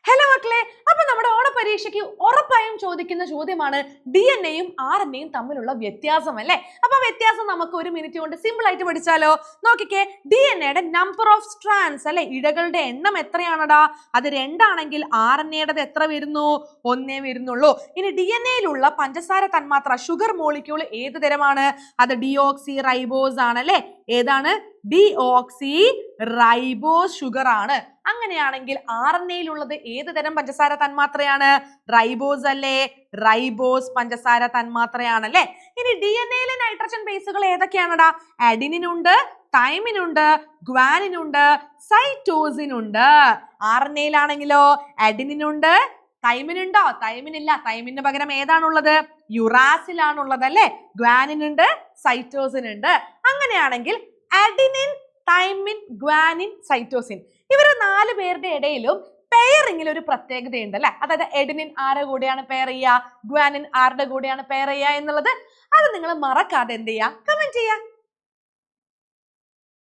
Hello മക്കളെ, അപ്പൊ നമ്മുടെ ഓണപരീക്ഷയ്ക്ക് ഉറപ്പായും ചോദിക്കുന്ന ചോദ്യമാണ് DNA-യും RNA-യും തമ്മിലുള്ള വ്യത്യാസം അല്ലേ. അപ്പൊ വ്യത്യാസം നമുക്ക് ഒരു മിനിറ്റ് കൊണ്ട് സിമ്പിൾ ആയിട്ട് പഠിച്ചാലോ. നോക്കിക്കേ, DNA-യുടെ നമ്പർ ഓഫ് സ്ട്രാൻഡ്സ് അല്ലെ, ഇഴകളുടെ എണ്ണം എത്രയാണടാ? അത് 2 ആണെങ്കിൽ RNA-യുടേത് എത്ര വരുന്നു? 1 വരുന്നുള്ളൂ. ഇനി DNA-യിലുള്ള പഞ്ചസാര തന്മാത്ര ഷുഗർ മോളിക്യൂൾ ഏത് തരമാണ്? അത് ഡിയോക്സി റൈബോസ് ആണല്ലേ. ഏതാണ്? ഡിയോക്സി റൈബോസ് ഷുഗർ ആണ്. അങ്ങനെയാണെങ്കിൽ RNA-യിലുള്ളത് ഏത് തരം പഞ്ചസാര തന്മാത്രയാണ്? റൈബോസ് അല്ലേ. റൈബോസ് പഞ്ചസാര തന്മാത്രയാണല്ലേ. ഇനി DNA-യിലെ നൈട്രജൻ ബേസുകൾ ഏതൊക്കെയാണടാ? അഡിനിൻ ഉണ്ട്, തൈമിൻ ഉണ്ട്, ഗ്വാനിൻ ഉണ്ട്, സൈറ്റോസിൻ ഉണ്ട്. RNA-യിലാണെങ്കിലോ അഡിനിൻ ഉണ്ട്, തൈമിൻ ഉണ്ടോ? തൈമിൻ ഇല്ല. തൈമിന് പകരം ഏതാണുള്ളത്? യുറാസിൽ ആണുള്ളത് അല്ലേ. ഗ്വാനിൻ ഉണ്ട്, സൈറ്റോസിൻ ഉണ്ട്. അങ്ങനെയാണെങ്കിൽ അഡിനിൻ, തൈമിൻ, ഗ്വാനിൻ, സൈറ്റോസിൻ ഇവര് 4 പേരുടെ ഇടയിലും പെയറിംഗിൽ ഒരു പ്രത്യേകതയുണ്ട് അല്ലെ. അതായത് എഡിനിൻ ആരുടെ കൂടെയാണ് പെയർ ചെയ്യുക, ഗ്വാനിൻ ആരുടെ കൂടെയാണ് പെയർ ചെയ്യുക എന്നുള്ളത് അത് നിങ്ങൾ മറക്കാതെ എന്ത് ചെയ്യുക, കമന്റ് ചെയ്യുക.